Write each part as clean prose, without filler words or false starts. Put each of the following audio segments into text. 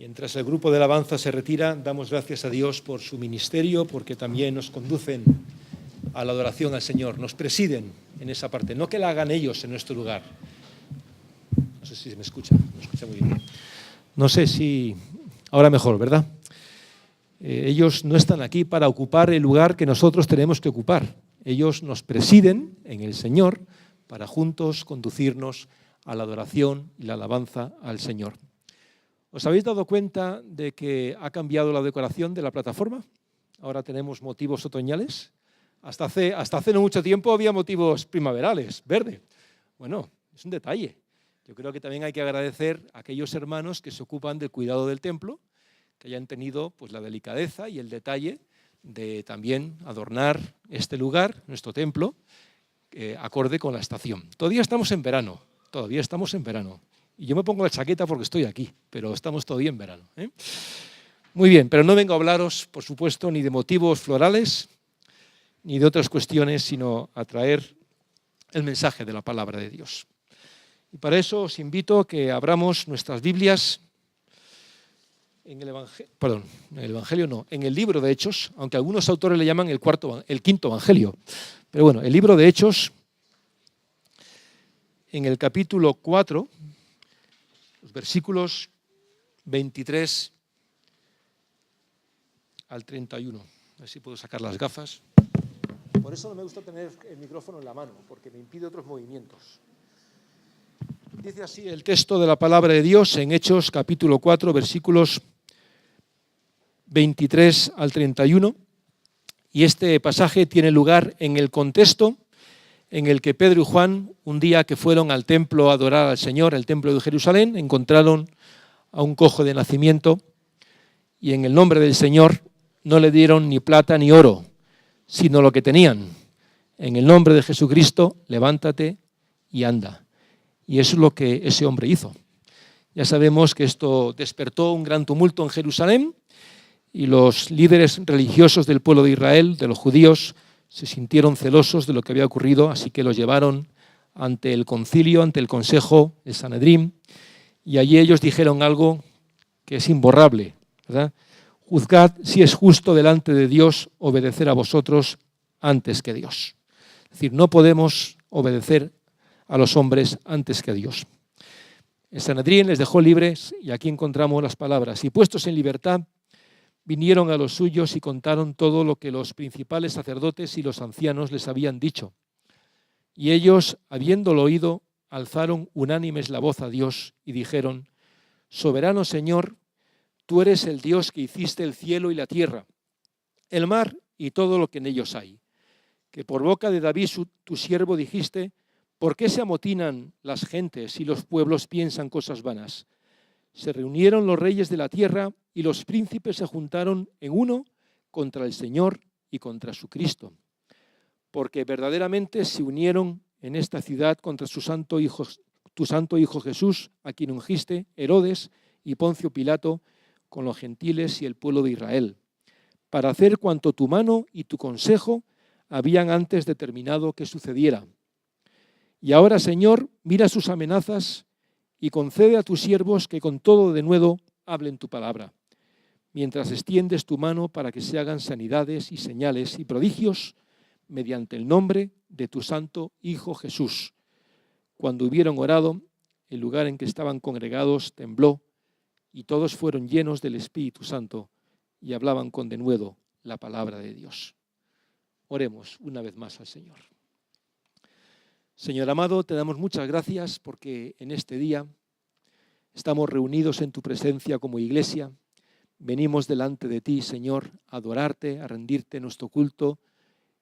Mientras el grupo de alabanza se retira, damos gracias a Dios por su ministerio, porque también nos conducen a la adoración al Señor, nos presiden en esa parte, no que la hagan ellos en nuestro lugar. No sé si se me escucha muy bien. No sé si... Ahora mejor, ¿verdad? Ellos no están aquí para ocupar el lugar que nosotros tenemos que ocupar. Ellos nos presiden en el Señor para juntos conducirnos a la adoración y la alabanza al Señor. ¿Os habéis dado cuenta de que ha cambiado la decoración de la plataforma? Ahora tenemos motivos otoñales. Hasta hace no mucho tiempo había motivos primaverales, verde. Bueno, es un detalle. Yo creo que también hay que agradecer a aquellos hermanos que se ocupan del cuidado del templo, que hayan tenido pues, la delicadeza y el detalle de también adornar este lugar, nuestro templo, acorde con la estación. Todavía estamos en verano. Y yo me pongo la chaqueta porque estoy aquí, pero estamos todavía en verano. Muy bien, pero no vengo a hablaros, por supuesto, ni de motivos florales, ni de otras cuestiones, sino a traer el mensaje de la palabra de Dios. Y para eso os invito a que abramos nuestras Biblias en el libro de Hechos, aunque algunos autores le llaman el quinto Evangelio. Pero bueno, el libro de Hechos, en el capítulo 4, los versículos 23 al 31. A ver si puedo sacar las gafas. Por eso no me gusta tener el micrófono en la mano, porque me impide otros movimientos. Dice así el texto de la palabra de Dios en Hechos capítulo 4, versículos 23 al 31. Y este pasaje tiene lugar en el contexto en el que Pedro y Juan, un día que fueron al templo a adorar al Señor, el templo de Jerusalén, encontraron a un cojo de nacimiento y en el nombre del Señor no le dieron ni plata ni oro, sino lo que tenían. En el nombre de Jesucristo, levántate y anda. Y eso es lo que ese hombre hizo. Ya sabemos que esto despertó un gran tumulto en Jerusalén y los líderes religiosos del pueblo de Israel, de los judíos, se sintieron celosos de lo que había ocurrido, así que los llevaron ante el concilio, ante el consejo, el Sanedrín, y allí ellos dijeron algo que es imborrable, ¿verdad? Juzgad si es justo delante de Dios obedecer a vosotros antes que Dios. Es decir, no podemos obedecer a los hombres antes que a Dios. El Sanedrín les dejó libres y aquí encontramos las palabras: y puestos en libertad, vinieron a los suyos y contaron todo lo que los principales sacerdotes y los ancianos les habían dicho. Y ellos, habiéndolo oído, alzaron unánimes la voz a Dios y dijeron: Soberano Señor, tú eres el Dios que hiciste el cielo y la tierra, el mar y todo lo que en ellos hay. Que por boca de David, tu siervo, dijiste: ¿por qué se amotinan las gentes y los pueblos piensan cosas vanas? Se reunieron los reyes de la tierra y los príncipes se juntaron en uno contra el Señor y contra su Cristo. Porque verdaderamente se unieron en esta ciudad contra tu santo hijo Jesús, a quien ungiste Herodes y Poncio Pilato con los gentiles y el pueblo de Israel, para hacer cuanto tu mano y tu consejo habían antes determinado que sucediera. Y ahora, Señor, mira sus amenazas y concede a tus siervos que con todo denuedo hablen tu palabra, mientras extiendes tu mano para que se hagan sanidades y señales y prodigios mediante el nombre de tu santo Hijo Jesús. Cuando hubieron orado, el lugar en que estaban congregados tembló y todos fueron llenos del Espíritu Santo y hablaban con denuedo la palabra de Dios. Oremos una vez más al Señor. Señor amado, te damos muchas gracias porque en este día estamos reunidos en tu presencia como iglesia. Venimos delante de ti, Señor, a adorarte, a rendirte nuestro culto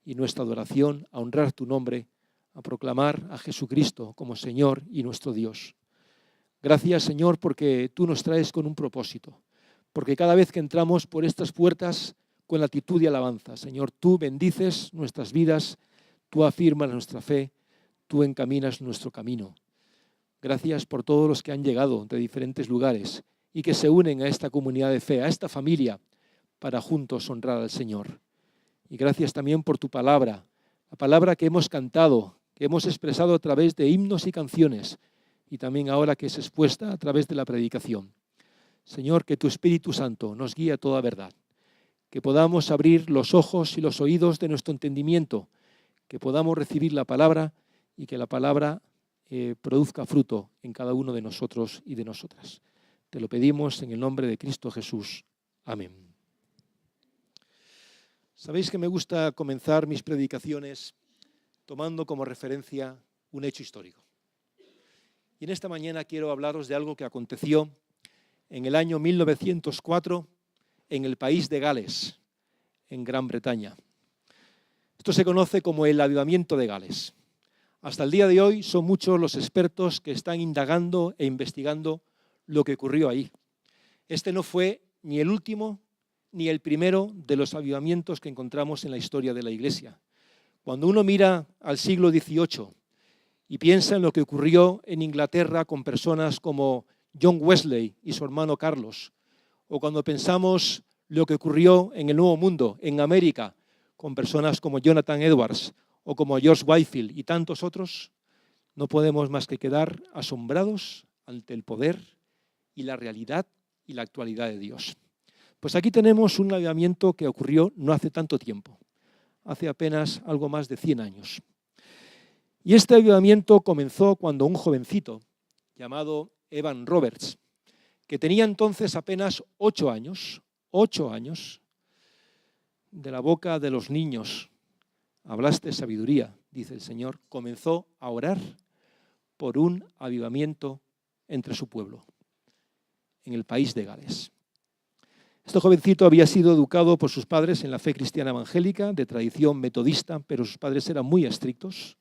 y nuestra adoración, a honrar tu nombre, a proclamar a Jesucristo como Señor y nuestro Dios. Gracias, Señor, porque tú nos traes con un propósito, porque cada vez que entramos por estas puertas con latitud y alabanza, Señor, tú bendices nuestras vidas, tú afirmas nuestra fe, tú encaminas nuestro camino. Gracias por todos los que han llegado de diferentes lugares y que se unen a esta comunidad de fe, a esta familia, para juntos honrar al Señor. Y gracias también por tu palabra, la palabra que hemos cantado, que hemos expresado a través de himnos y canciones, y también ahora que es expuesta a través de la predicación. Señor, que tu Espíritu Santo nos guíe a toda verdad, que podamos abrir los ojos y los oídos de nuestro entendimiento, que podamos recibir la palabra y que la palabra produzca fruto en cada uno de nosotros y de nosotras. Te lo pedimos en el nombre de Cristo Jesús. Amén. Sabéis que me gusta comenzar mis predicaciones tomando como referencia un hecho histórico. Y en esta mañana quiero hablaros de algo que aconteció en el año 1904 en el país de Gales, en Gran Bretaña. Esto se conoce como el avivamiento de Gales. Hasta el día de hoy son muchos los expertos que están indagando e investigando lo que ocurrió ahí. Este no fue ni el último ni el primero de los avivamientos que encontramos en la historia de la Iglesia. Cuando uno mira al siglo XVIII y piensa en lo que ocurrió en Inglaterra con personas como John Wesley y su hermano Carlos, o cuando pensamos lo que ocurrió en el Nuevo Mundo, en América, con personas como Jonathan Edwards o como George Whitefield y tantos otros, no podemos más que quedar asombrados ante el poder y la realidad y la actualidad de Dios. Pues aquí tenemos un avivamiento que ocurrió no hace tanto tiempo, hace apenas algo más de 100 años. Y este avivamiento comenzó cuando un jovencito llamado Evan Roberts, que tenía entonces apenas 8 años, de la boca de los niños hablaste sabiduría, dice el Señor, comenzó a orar por un avivamiento entre su pueblo, en el país de Gales. Este jovencito había sido educado por sus padres en la fe cristiana evangélica, de tradición metodista, pero sus padres eran muy estrictos,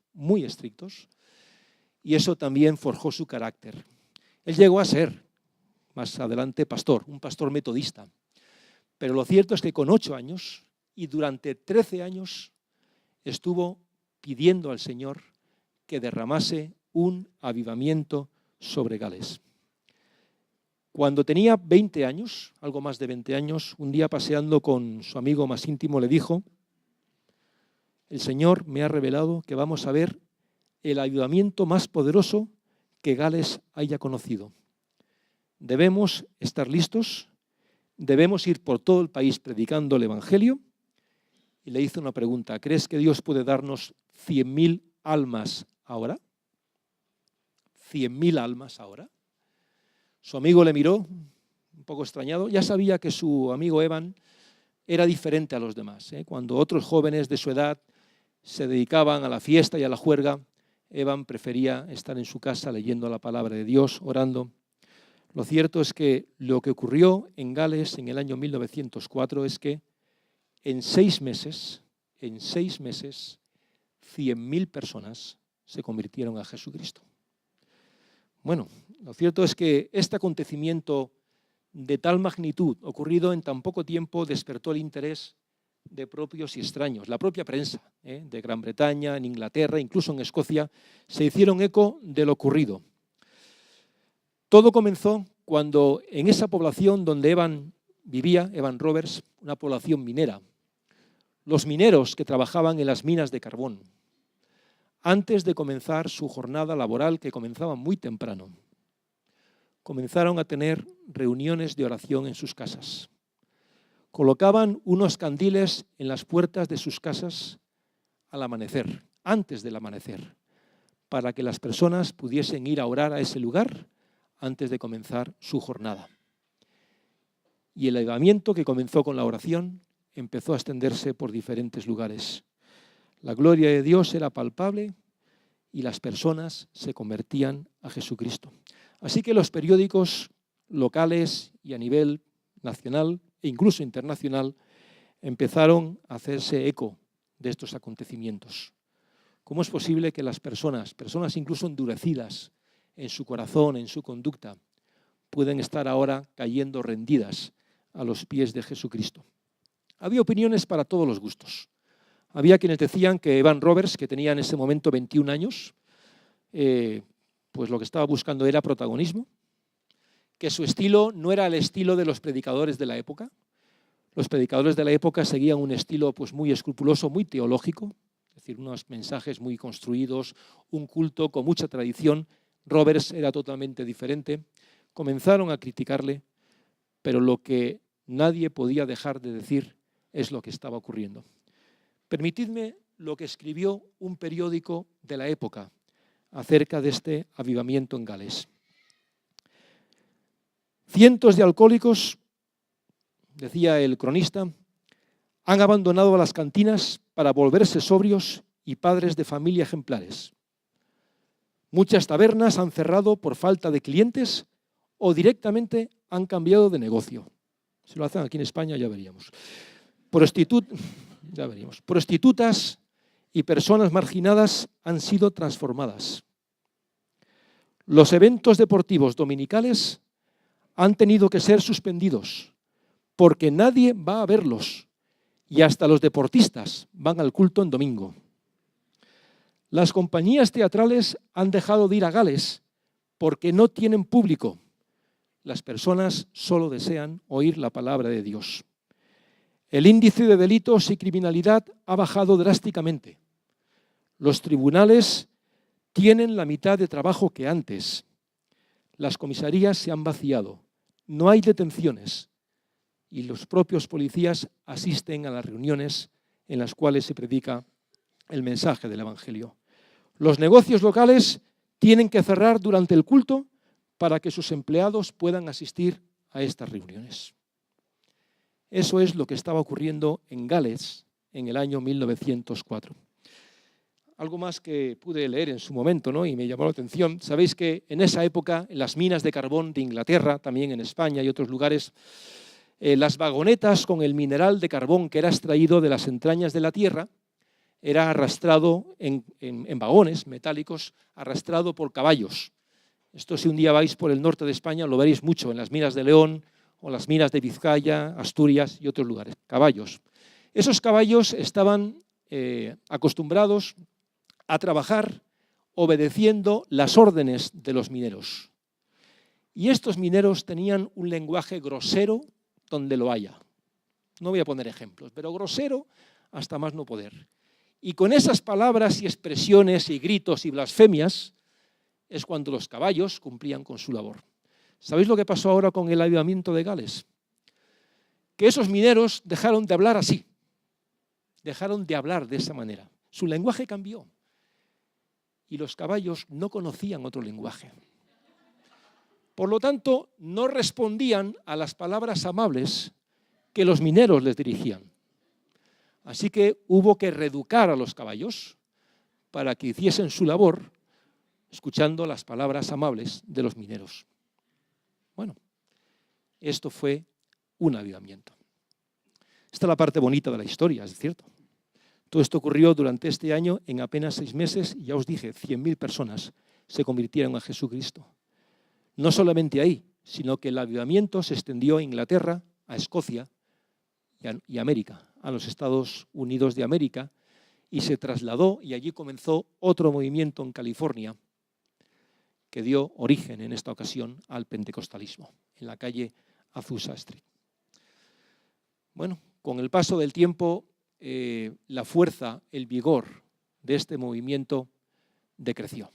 y eso también forjó su carácter. Él llegó a ser, más adelante, pastor, un pastor metodista. Pero lo cierto es que con 8 años y durante 13 años estuvo pidiendo al Señor que derramase un avivamiento sobre Gales. Cuando tenía 20 años, algo más de 20 años, un día paseando con su amigo más íntimo le dijo: el Señor me ha revelado que vamos a ver el avivamiento más poderoso que Gales haya conocido. Debemos estar listos, debemos ir por todo el país predicando el Evangelio. Y le hizo una pregunta: ¿crees que Dios puede darnos 100.000 almas ahora? ¿100.000 almas ahora? Su amigo le miró, un poco extrañado. Ya sabía que su amigo Evan era diferente a los demás. Cuando otros jóvenes de su edad se dedicaban a la fiesta y a la juerga, Evan prefería estar en su casa leyendo la palabra de Dios, orando. Lo cierto es que lo que ocurrió en Gales en el año 1904 es que en 6 meses, 100.000 personas se convirtieron a Jesucristo. Bueno, lo cierto es que este acontecimiento de tal magnitud, ocurrido en tan poco tiempo, despertó el interés de propios y extraños. La propia prensa de Gran Bretaña, en Inglaterra, incluso en Escocia, se hicieron eco de lo ocurrido. Todo comenzó cuando en esa población donde Evan vivía, Evan Roberts, una población minera, los mineros que trabajaban en las minas de carbón, antes de comenzar su jornada laboral, que comenzaba muy temprano, comenzaron a tener reuniones de oración en sus casas. Colocaban unos candiles en las puertas de sus casas al amanecer, antes del amanecer, para que las personas pudiesen ir a orar a ese lugar antes de comenzar su jornada. Y el avivamiento, que comenzó con la oración, empezó a extenderse por diferentes lugares. La gloria de Dios era palpable y las personas se convertían a Jesucristo. Así que los periódicos locales y a nivel nacional e incluso internacional empezaron a hacerse eco de estos acontecimientos. ¿Cómo es posible que las personas incluso endurecidas en su corazón, en su conducta, pueden estar ahora cayendo rendidas a los pies de Jesucristo? Había opiniones para todos los gustos. Había quienes decían que Evan Roberts, que tenía en ese momento 21 años, pues lo que estaba buscando era protagonismo, que su estilo no era el estilo de los predicadores de la época. Los predicadores de la época seguían un estilo pues muy escrupuloso, muy teológico, es decir, unos mensajes muy construidos, un culto con mucha tradición. Roberts era totalmente diferente. Comenzaron a criticarle, pero lo que nadie podía dejar de decir es lo que estaba ocurriendo. Permitidme lo que escribió un periódico de la época acerca de este avivamiento en Gales. Cientos de alcohólicos, decía el cronista, han abandonado las cantinas para volverse sobrios y padres de familia ejemplares. Muchas tabernas han cerrado por falta de clientes o directamente han cambiado de negocio. Si lo hacen aquí en España ya veríamos. Prostitutas y personas marginadas han sido transformadas. Los eventos deportivos dominicales han tenido que ser suspendidos porque nadie va a verlos y hasta los deportistas van al culto en domingo. Las compañías teatrales han dejado de ir a Gales porque no tienen público. Las personas solo desean oír la palabra de Dios. El índice de delitos y criminalidad ha bajado drásticamente. Los tribunales tienen la mitad de trabajo que antes. Las comisarías se han vaciado. No hay detenciones. Y los propios policías asisten a las reuniones en las cuales se predica el mensaje del Evangelio. Los negocios locales tienen que cerrar durante el culto para que sus empleados puedan asistir a estas reuniones. Eso es lo que estaba ocurriendo en Gales en el año 1904. Algo más que pude leer en su momento, ¿no? Y me llamó la atención. Sabéis que en esa época, en las minas de carbón de Inglaterra, también en España y otros lugares, las vagonetas con el mineral de carbón que era extraído de las entrañas de la tierra era arrastrado en vagones metálicos, arrastrado por caballos. Esto, si un día vais por el norte de España, lo veréis mucho en las minas de León o las minas de Vizcaya, Asturias y otros lugares. Caballos. Esos caballos estaban acostumbrados a trabajar obedeciendo las órdenes de los mineros. Y estos mineros tenían un lenguaje grosero donde lo haya. No voy a poner ejemplos, pero grosero hasta más no poder. Y con esas palabras y expresiones y gritos y blasfemias es cuando los caballos cumplían con su labor. ¿Sabéis lo que pasó ahora con el avivamiento de Gales? Que esos mineros dejaron de hablar así, dejaron de hablar de esa manera. Su lenguaje cambió y los caballos no conocían otro lenguaje. Por lo tanto, no respondían a las palabras amables que los mineros les dirigían. Así que hubo que reeducar a los caballos para que hiciesen su labor escuchando las palabras amables de los mineros. Bueno, esto fue un avivamiento. Esta es la parte bonita de la historia, es cierto. Todo esto ocurrió durante este año en apenas 6 meses y ya os dije, 100.000 personas se convirtieron a Jesucristo. No solamente ahí, sino que el avivamiento se extendió a Inglaterra, a Escocia y a América, a los Estados Unidos de América, y se trasladó y allí comenzó otro movimiento en California que dio origen en esta ocasión al pentecostalismo, en la calle Azusa Street. Bueno, con el paso del tiempo, la fuerza, el vigor de este movimiento decreció.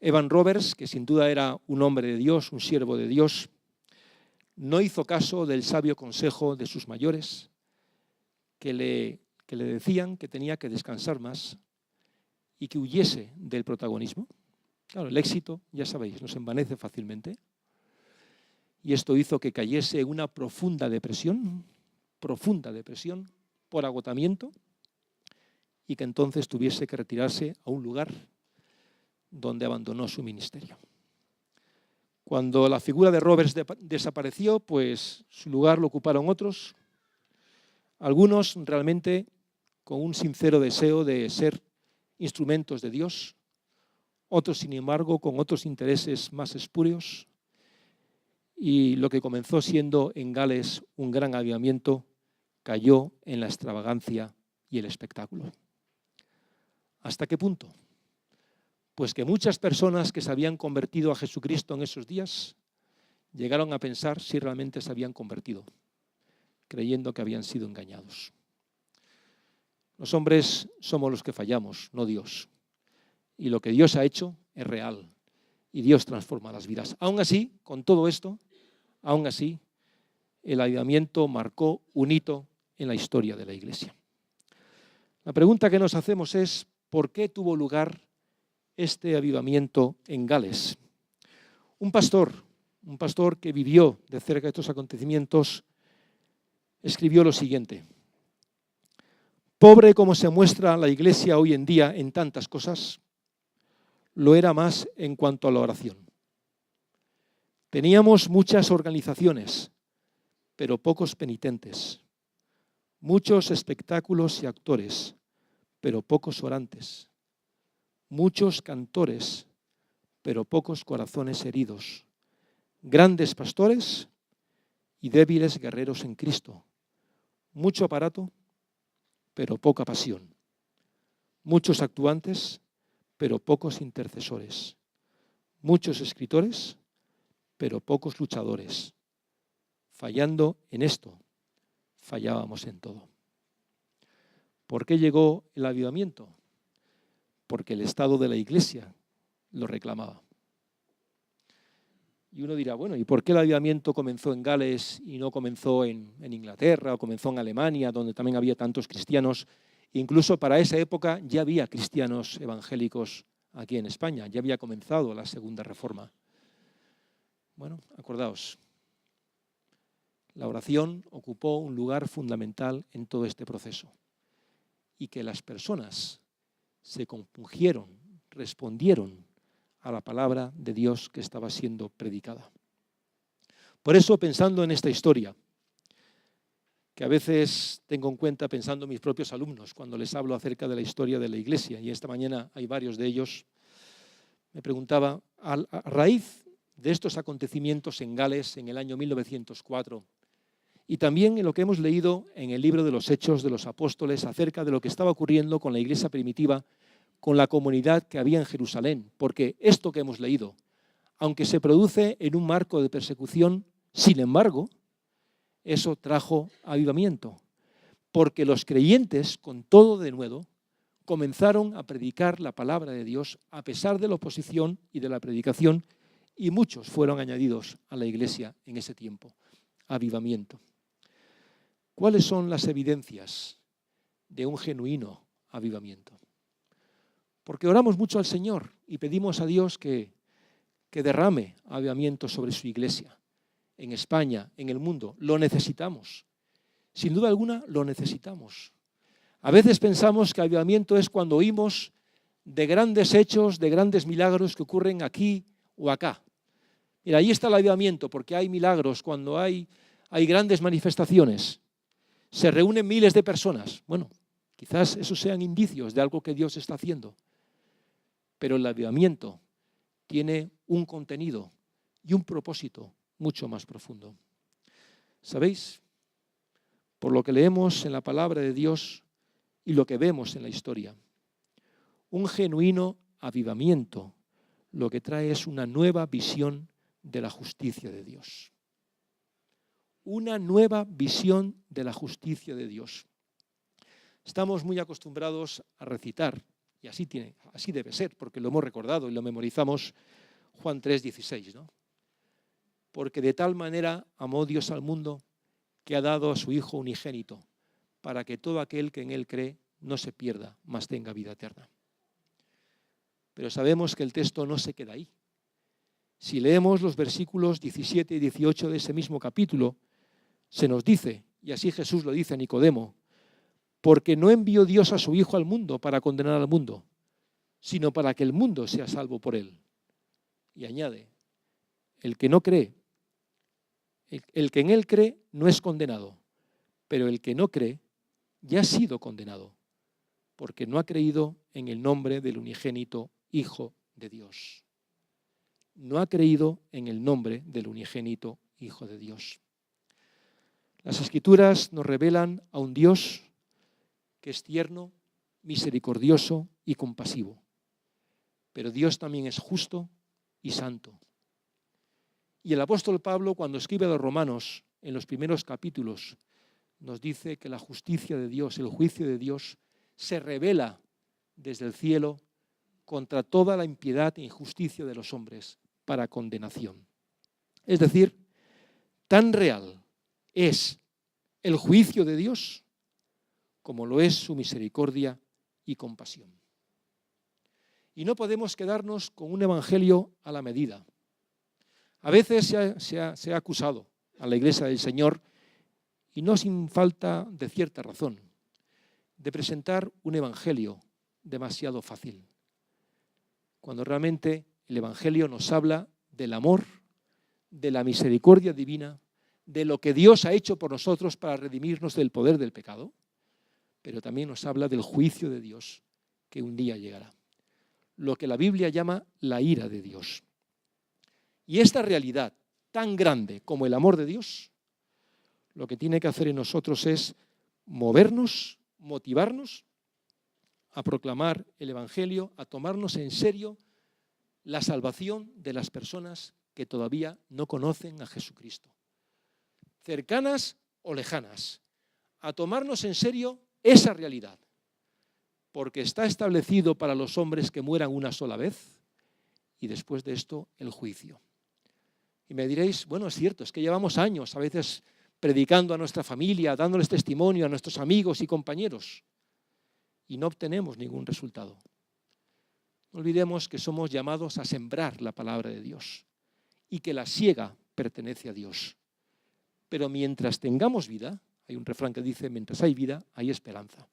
Evan Roberts, que sin duda era un hombre de Dios, un siervo de Dios, no hizo caso del sabio consejo de sus mayores, que le decían que tenía que descansar más y que huyese del protagonismo. Claro, el éxito, ya sabéis, nos envanece fácilmente. Y esto hizo que cayese en una profunda depresión por agotamiento, y que entonces tuviese que retirarse a un lugar donde abandonó su ministerio. Cuando la figura de Roberts desapareció, pues su lugar lo ocuparon otros, algunos realmente con un sincero deseo de ser instrumentos de Dios, otros, sin embargo, con otros intereses más espurios, y lo que comenzó siendo en Gales un gran avivamiento cayó en la extravagancia y el espectáculo. ¿Hasta qué punto? Pues que muchas personas que se habían convertido a Jesucristo en esos días llegaron a pensar si realmente se habían convertido, creyendo que habían sido engañados. Los hombres somos los que fallamos, no Dios. Y lo que Dios ha hecho es real. Y Dios transforma las vidas. Aún así, con todo esto, Aún así, el avivamiento marcó un hito en la historia de la Iglesia. La pregunta que nos hacemos es, ¿por qué tuvo lugar este avivamiento en Gales? Un pastor que vivió de cerca estos acontecimientos, escribió lo siguiente: pobre como se muestra la Iglesia hoy en día en tantas cosas, lo era más en cuanto a la oración. Teníamos muchas organizaciones, pero pocos penitentes, muchos espectáculos y actores, pero pocos orantes, muchos cantores, pero pocos corazones heridos, grandes pastores y débiles guerreros en Cristo, mucho aparato, pero poca pasión, muchos actuantes, pero pocos intercesores, muchos escritores, pero pocos luchadores. Fallando en esto, fallábamos en todo. ¿Por qué llegó el avivamiento? Porque el estado de la Iglesia lo reclamaba. Y uno dirá, bueno, ¿y por qué el avivamiento comenzó en Gales y no comenzó en Inglaterra o comenzó en Alemania, donde también había tantos cristianos? Incluso para esa época ya había cristianos evangélicos aquí en España, ya había comenzado la Segunda Reforma. Bueno, acordaos, la oración ocupó un lugar fundamental en todo este proceso y que las personas se compungieron, respondieron a la palabra de Dios que estaba siendo predicada. Por eso, pensando en esta historia, que a veces tengo en cuenta pensando en mis propios alumnos cuando les hablo acerca de la historia de la Iglesia, y esta mañana hay varios de ellos, me preguntaba, a raíz de estos acontecimientos en Gales en el año 1904, y también en lo que hemos leído en el libro de los Hechos de los Apóstoles acerca de lo que estaba ocurriendo con la Iglesia primitiva, con la comunidad que había en Jerusalén, porque esto que hemos leído, aunque se produce en un marco de persecución, sin embargo, eso trajo avivamiento, porque los creyentes, con todo denuedo, comenzaron a predicar la palabra de Dios a pesar de la oposición y de la predicación, y muchos fueron añadidos a la Iglesia en ese tiempo. Avivamiento. ¿Cuáles son las evidencias de un genuino avivamiento? Porque oramos mucho al Señor y pedimos a Dios que derrame avivamiento sobre su Iglesia, en España, en el mundo. Lo necesitamos. Sin duda alguna, lo necesitamos. A veces pensamos que avivamiento es cuando oímos de grandes hechos, de grandes milagros que ocurren aquí o acá. Mira, ahí está el avivamiento, porque hay milagros, cuando hay grandes manifestaciones. Se reúnen miles de personas. Bueno, quizás esos sean indicios de algo que Dios está haciendo. Pero el avivamiento tiene un contenido y un propósito mucho más profundo. ¿Sabéis? Por lo que leemos en la palabra de Dios y lo que vemos en la historia, un genuino avivamiento lo que trae es una nueva visión de la justicia de Dios. Una nueva visión de la justicia de Dios. Estamos muy acostumbrados a recitar, y así debe ser, porque lo hemos recordado y lo memorizamos, Juan 3:16, ¿no? Porque de tal manera amó Dios al mundo que ha dado a su Hijo unigénito, para que todo aquel que en Él cree no se pierda, mas tenga vida eterna. Pero sabemos que el texto no se queda ahí. Si leemos los versículos 17 y 18 de ese mismo capítulo, se nos dice, y así Jesús lo dice a Nicodemo, porque no envió Dios a su Hijo al mundo para condenar al mundo, sino para que el mundo sea salvo por él. Y añade, el que no cree, el que en él cree no es condenado, pero el que no cree ya ha sido condenado, porque no ha creído en el nombre del unigénito Hijo de Dios. No ha creído en el nombre del unigénito Hijo de Dios. Las Escrituras nos revelan a un Dios que es tierno, misericordioso y compasivo. Pero Dios también es justo y santo. Y el apóstol Pablo, cuando escribe a los Romanos, en los primeros capítulos, nos dice que la justicia de Dios, el juicio de Dios, se revela desde el cielo contra toda la impiedad e injusticia de los hombres para condenación. Es decir, tan real es el juicio de Dios como lo es su misericordia y compasión. Y no podemos quedarnos con un evangelio a la medida. A veces se ha acusado a la Iglesia del Señor, y no sin falta de cierta razón, de presentar un evangelio demasiado fácil, cuando realmente el evangelio nos habla del amor, de la misericordia divina, de lo que Dios ha hecho por nosotros para redimirnos del poder del pecado, pero también nos habla del juicio de Dios que un día llegará, lo que la Biblia llama la ira de Dios. Y esta realidad tan grande como el amor de Dios, lo que tiene que hacer en nosotros es movernos, motivarnos a proclamar el evangelio, a tomarnos en serio la salvación de las personas que todavía no conocen a Jesucristo, cercanas o lejanas, a tomarnos en serio esa realidad, porque está establecido para los hombres que mueran una sola vez y después de esto el juicio. Y me diréis, bueno, es cierto, es que llevamos años a veces predicando a nuestra familia, dándoles testimonio a nuestros amigos y compañeros y no obtenemos ningún resultado. No olvidemos que somos llamados a sembrar la palabra de Dios y que la siega pertenece a Dios. Pero mientras tengamos vida, hay un refrán que dice, mientras hay vida, hay esperanza.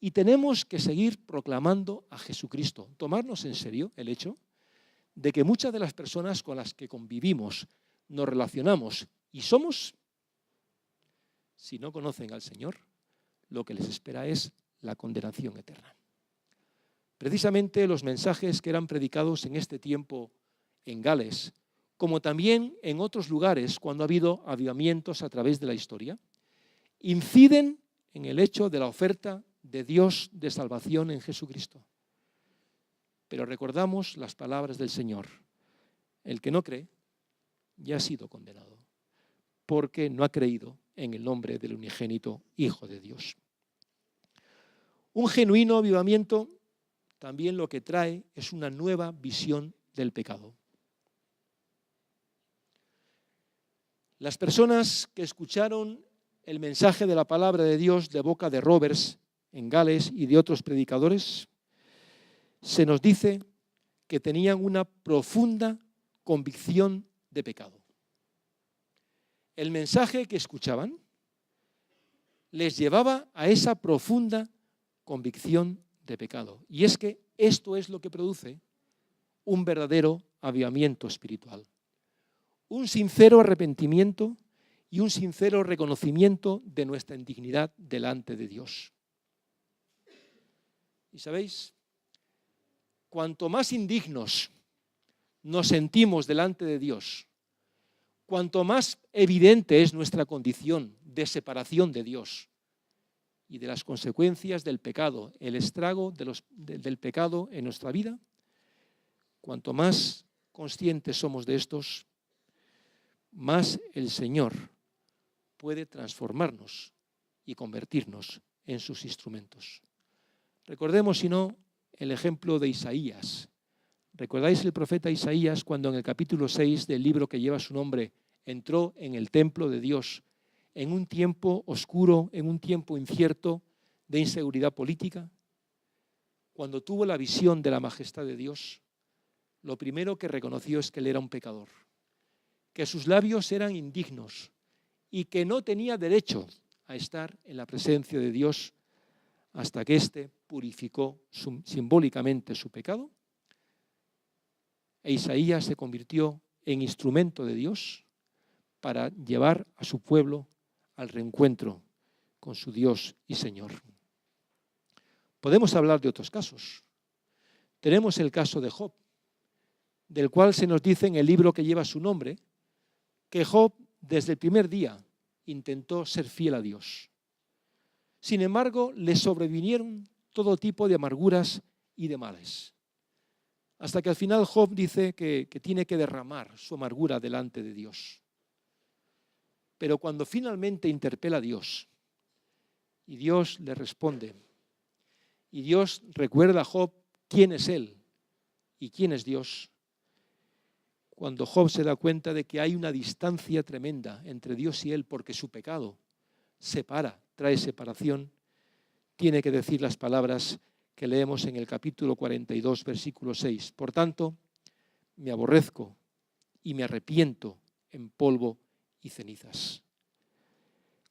Y tenemos que seguir proclamando a Jesucristo, tomarnos en serio el hecho de que muchas de las personas con las que convivimos, nos relacionamos y somos, si no conocen al Señor, lo que les espera es la condenación eterna. Precisamente los mensajes que eran predicados en este tiempo en Gales, como también en otros lugares cuando ha habido avivamientos a través de la historia, inciden en el hecho de la oferta de Dios de salvación en Jesucristo. Pero recordamos las palabras del Señor. El que no cree ya ha sido condenado, porque no ha creído en el nombre del unigénito Hijo de Dios. Un genuino avivamiento también lo que trae es una nueva visión del pecado. Las personas que escucharon el mensaje de la palabra de Dios de boca de Roberts en Gales y de otros predicadores, se nos dice que tenían una profunda convicción de pecado. El mensaje que escuchaban les llevaba a esa profunda convicción de pecado. Y es que esto es lo que produce un verdadero avivamiento espiritual. Un sincero arrepentimiento y un sincero reconocimiento de nuestra indignidad delante de Dios. Y sabéis, cuanto más indignos nos sentimos delante de Dios, cuanto más evidente es nuestra condición de separación de Dios y de las consecuencias del pecado, el estrago del pecado en nuestra vida, cuanto más conscientes somos de estos, más el Señor puede transformarnos y convertirnos en sus instrumentos. Recordemos, si no, el ejemplo de Isaías. ¿Recordáis el profeta Isaías cuando en el capítulo 6 del libro que lleva su nombre entró en el templo de Dios en un tiempo oscuro, en un tiempo incierto de inseguridad política? Cuando tuvo la visión de la majestad de Dios, lo primero que reconoció es que él era un pecador, que sus labios eran indignos y que no tenía derecho a estar en la presencia de Dios hasta que éste purificó simbólicamente su pecado. E Isaías se convirtió en instrumento de Dios para llevar a su pueblo al reencuentro con su Dios y Señor. Podemos hablar de otros casos. Tenemos el caso de Job, del cual se nos dice en el libro que lleva su nombre, que Job desde el primer día intentó ser fiel a Dios. Sin embargo, le sobrevinieron todo tipo de amarguras y de males. Hasta que al final Job dice que tiene que derramar su amargura delante de Dios. Pero cuando finalmente interpela a Dios y Dios le responde y Dios recuerda a Job quién es él y quién es Dios, cuando Job se da cuenta de que hay una distancia tremenda entre Dios y él porque su pecado separa, trae separación, tiene que decir las palabras que leemos en el capítulo 42, versículo 6. Por tanto, me aborrezco y me arrepiento en polvo y cenizas.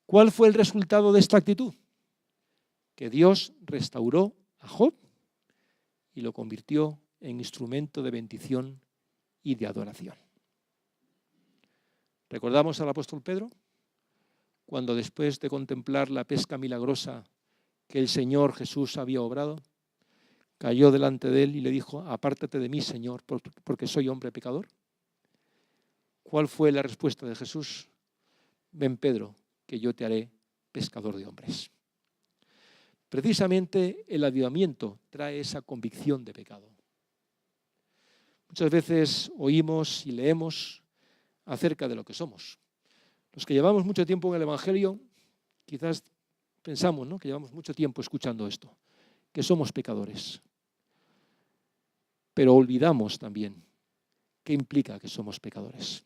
¿Cuál fue el resultado de esta actitud? Que Dios restauró a Job y lo convirtió en instrumento de bendición y de adoración. ¿Recordamos al apóstol Pedro? Cuando después de contemplar la pesca milagrosa que el Señor Jesús había obrado, cayó delante de él y le dijo: apártate de mí, Señor, porque soy hombre pecador. ¿Cuál fue la respuesta de Jesús? Ven, Pedro, que yo te haré pescador de hombres. Precisamente el avivamiento trae esa convicción de pecado. Muchas veces oímos y leemos acerca de lo que somos. Los que llevamos mucho tiempo en el Evangelio, quizás pensamos, ¿no?, que llevamos mucho tiempo escuchando esto, que somos pecadores. Pero olvidamos también qué implica que somos pecadores.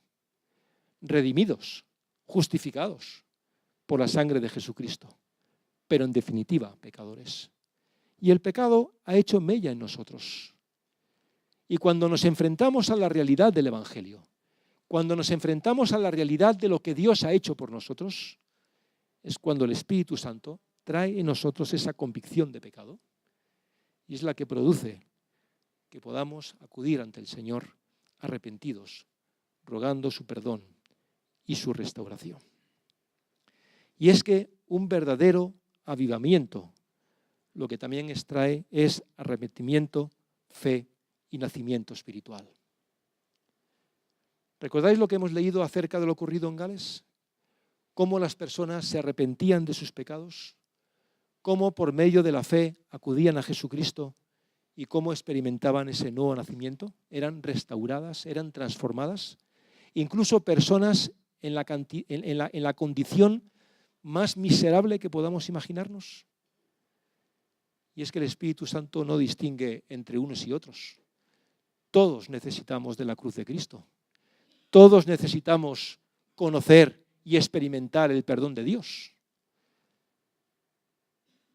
Redimidos, justificados por la sangre de Jesucristo, pero en definitiva pecadores. Y el pecado ha hecho mella en nosotros. Y cuando nos enfrentamos a la realidad del Evangelio, cuando nos enfrentamos a la realidad de lo que Dios ha hecho por nosotros, es cuando el Espíritu Santo trae en nosotros esa convicción de pecado y es la que produce que podamos acudir ante el Señor arrepentidos, rogando su perdón y su restauración. Y es que un verdadero avivamiento lo que también extrae es arrepentimiento, fe y nacimiento espiritual. ¿Recordáis lo que hemos leído acerca de lo ocurrido en Gales? Cómo las personas se arrepentían de sus pecados, cómo por medio de la fe acudían a Jesucristo y cómo experimentaban ese nuevo nacimiento. Eran restauradas, eran transformadas. Incluso personas en la condición más miserable que podamos imaginarnos. Y es que el Espíritu Santo no distingue entre unos y otros. Todos necesitamos de la cruz de Cristo. Todos necesitamos conocer y experimentar el perdón de Dios.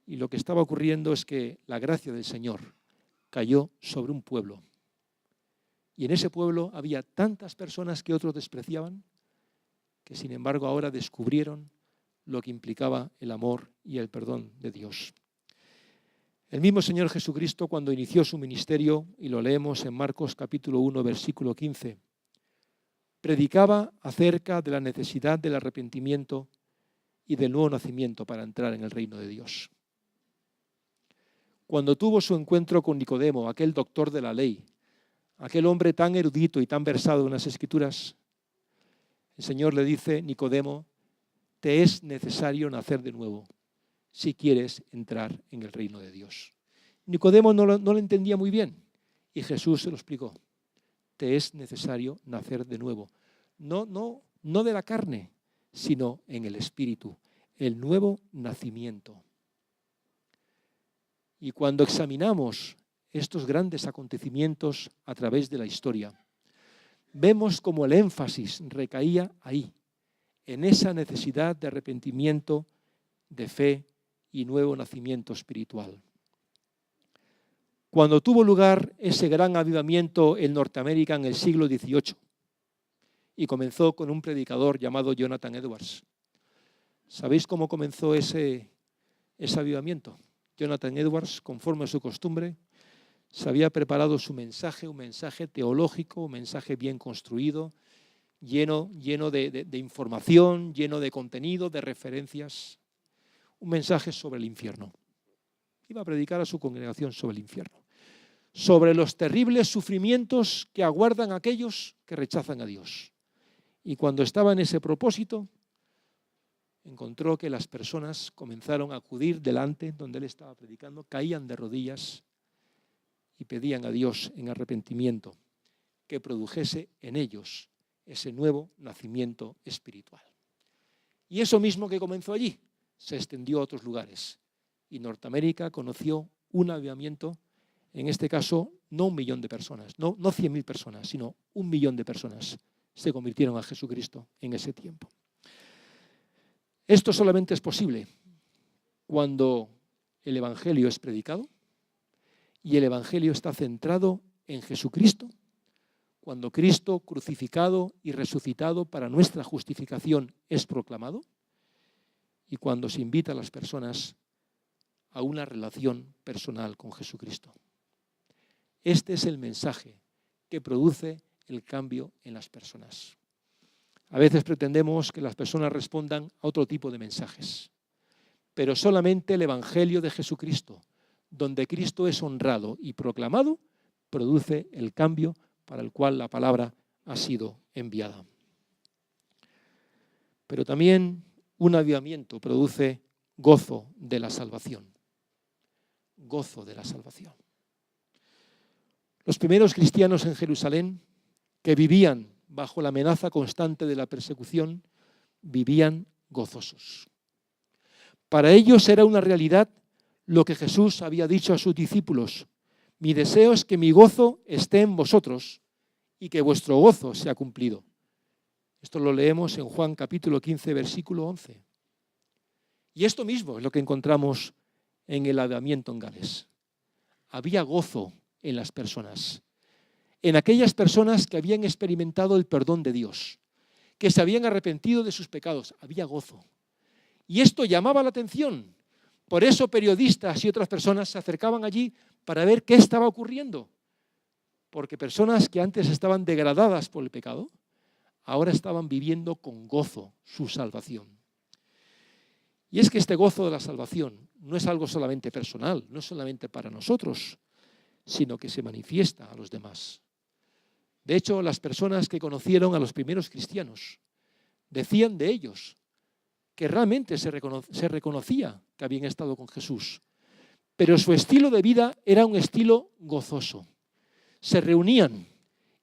Y lo que estaba ocurriendo es que la gracia del Señor cayó sobre un pueblo. Y en ese pueblo había tantas personas que otros despreciaban, que sin embargo ahora descubrieron lo que implicaba el amor y el perdón de Dios. El mismo Señor Jesucristo, cuando inició su ministerio, y lo leemos en Marcos capítulo 1, versículo 15, predicaba acerca de la necesidad del arrepentimiento y del nuevo nacimiento para entrar en el reino de Dios. Cuando tuvo su encuentro con Nicodemo, aquel doctor de la ley, aquel hombre tan erudito y tan versado en las Escrituras, el Señor le dice: Nicodemo, te es necesario nacer de nuevo si quieres entrar en el reino de Dios. Nicodemo no lo entendía muy bien y Jesús se lo explicó. Te es necesario nacer de nuevo. No de la carne, sino en el Espíritu, el nuevo nacimiento. Y cuando examinamos estos grandes acontecimientos a través de la historia, vemos como el énfasis recaía ahí, en esa necesidad de arrepentimiento, de fe y nuevo nacimiento espiritual. Cuando tuvo lugar ese gran avivamiento en Norteamérica en el siglo XVIII, y comenzó con un predicador llamado Jonathan Edwards. ¿Sabéis cómo comenzó ese avivamiento? Jonathan Edwards, conforme a su costumbre, se había preparado su mensaje, un mensaje teológico, un mensaje bien construido, lleno de información, lleno de contenido, de referencias, un mensaje sobre el infierno. Iba a predicar a su congregación sobre el infierno, sobre los terribles sufrimientos que aguardan a aquellos que rechazan a Dios. Y cuando estaba en ese propósito, encontró que las personas comenzaron a acudir delante donde él estaba predicando, caían de rodillas y pedían a Dios en arrepentimiento que produjese en ellos ese nuevo nacimiento espiritual. Y eso mismo que comenzó allí se extendió a otros lugares y Norteamérica conoció un avivamiento en este caso, no 1 millón de personas, no 100.000 personas, sino 1 millón de personas se convirtieron a Jesucristo en ese tiempo. Esto solamente es posible cuando el Evangelio es predicado y el Evangelio está centrado en Jesucristo, cuando Cristo crucificado y resucitado para nuestra justificación es proclamado y cuando se invita a las personas a una relación personal con Jesucristo. Este es el mensaje que produce el cambio en las personas. A veces pretendemos que las personas respondan a otro tipo de mensajes, pero solamente el Evangelio de Jesucristo, donde Cristo es honrado y proclamado, produce el cambio para el cual la palabra ha sido enviada. Pero también un avivamiento produce gozo de la salvación. Gozo de la salvación. Los primeros cristianos en Jerusalén, que vivían bajo la amenaza constante de la persecución, vivían gozosos. Para ellos era una realidad lo que Jesús había dicho a sus discípulos: mi deseo es que mi gozo esté en vosotros y que vuestro gozo sea cumplido. Esto lo leemos en Juan capítulo 15, versículo 11. Y esto mismo es lo que encontramos en el avivamiento en Gales. Había gozo en las personas, en aquellas personas que habían experimentado el perdón de Dios, que se habían arrepentido de sus pecados. Había gozo. Y esto llamaba la atención. Por eso periodistas y otras personas se acercaban allí para ver qué estaba ocurriendo. Porque personas que antes estaban degradadas por el pecado, ahora estaban viviendo con gozo su salvación. Y es que este gozo de la salvación no es algo solamente personal, no es solamente para nosotros, sino que se manifiesta a los demás. De hecho, las personas que conocieron a los primeros cristianos decían de ellos que realmente se reconocía que habían estado con Jesús, pero su estilo de vida era un estilo gozoso. Se reunían